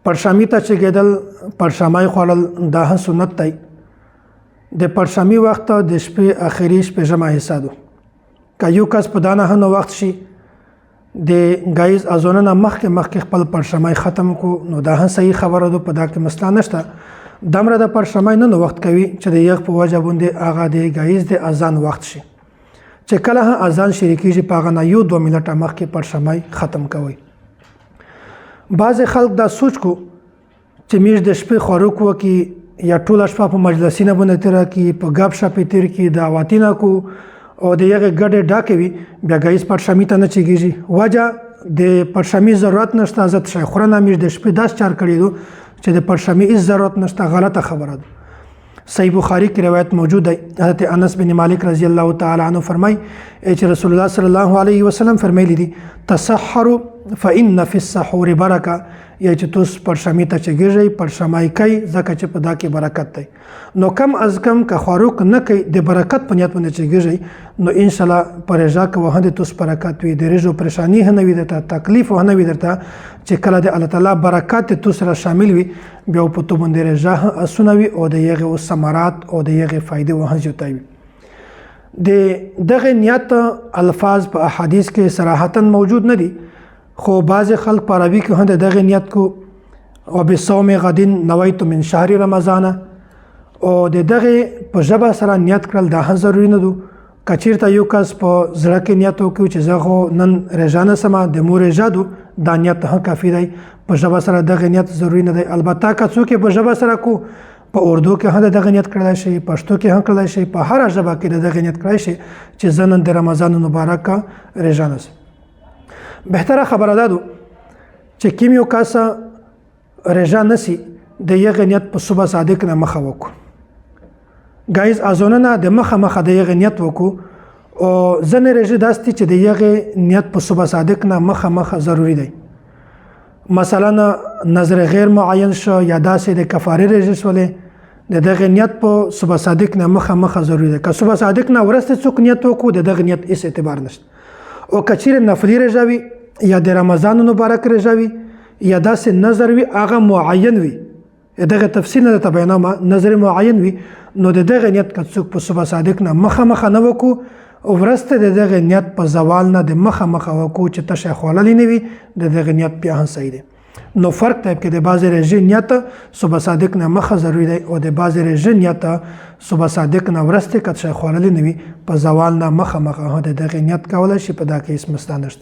پرشامي ته چې کېدل پرشامای خوړل دا هم سنت دی. د پرشامي وخت د شپې اخري شپږمه حصہ ده. که یو کس په دا نهه وخت شي د ګایز اذان نه مخکې خپل پرشامای ختم کو نو دا هم صحیح خبره ده، په دا کې مسله نشته. دمره د پرشامای نه وخت کوي چې د یخ په وجه باندې هغه د ګایز د اذان وخت شي، چې کله هم اذان شروع کیږي په هغه نه یو 2 منټه مخکې پرشامای ختم کوي. بعض خلک دا سوچ کو چې میش د شپې خوراک وکي یا ټوله شپه په مجلسینه باندې تیر کی، په غب شپې تیر کی، دعواتینه کو او د یغه ګډه ډاکې وي، بیا ګایز پرشامي ته نه چیږي. وجه د پرشامي ضرورت نشته. حضرت شیخ خورنا میش د شپې داس چار کړی دو چې د پرشامي هیڅ ضرورت نشته، غلطه خبره ده. صحیح بخاری کی روایت موجود ہے. حضرت انس بن مالک رضی اللہ تعالی عنہ فرمائی چې رسول الله صلی الله علیه وسلم فرمایلی دي تسحروا فإن في السحور برکه، یا چې تاسو پرشامي ته چګیږئ پرشامای کوي ځکه چې په دا کې برکت دی. نو کم از کم که خوراک نه کوي د برکت په نیت باندې چګیږئ نو ان شاء الله پرېژا که وهند تاسو برکت وي، د رزق پریشانی نه وي درته، تکلیف نه وي درته، چې کله د الله تعالی برکات تاسو سره شامل وي بیا په تو باندې رضا اسنوي او د یغه ثمرات او د یغه فائدې وه جوتوي. د دغه نیت الفاظ په احادیث کې صراحتا موجود نه دي، خو بعض خلک په عربي کې هم دغه نیت کو او بصوم غدین نویت من شهر رمضان او دغه په ژبه سره نیت کړل دا هم ضروري نه دو. کچیرته یو کس په زړه کې نیت وکړي چې زه خو نن رضا سما د مور رضا دا نیت هم کافي دی، په ژبه سره دغه نیت ضروري نه دی. البته که څوک په ژبه سره کو په اردو کې هم دغه نیت کړی شي، پښتو کې هم کړی شي، په هر ژبه کې دغه نیت کړی شي چې زه نن د رمضان مبارک رضا نس. بهتره خبره ده چې کیم یو کس رضا نسی د یغه نیت په صبح صادق نه مخه وکړو. ګایز اذانونه د مخه د یغه نیت وکړو او ځنه رضا داستی چې د یغه نیت په صبح صادق نه مخه ضروری دی. مثلا نظر غیر معین شو یا داسې د کفاره رضا ولې د دغه نیت په صبح صادق نه مخه ضروری دی. که صبح صادق نه ورسته څوک نیت وکړو د دغه نیت هیڅ اعتبار نشته. او کچیر نفلی رضا وي یا د رمضان مبارک رضا وي یا داسې نظر وي هغه معین وي، دغه تفصیل نه تبینامه نظر معین وي، نو د دغه نیت که څوک په صبح صادق نه مخه نه وکړو او ورسته د دغه نیت په زوال نه د مخه وکړو چې تشه خوړلې نه وي د دغه نیت بیا هم صحیح دی. نو فرق دی کې د بعض رضا نیت صبح صادق نه مخه ضروری دی او د بعض رضا نیت صبح صادق نه ورسته که تشه خوړلې نه وي په زوال نه مخه د دغه نیت کولای شي، په دا کې هیڅ مسله نشته.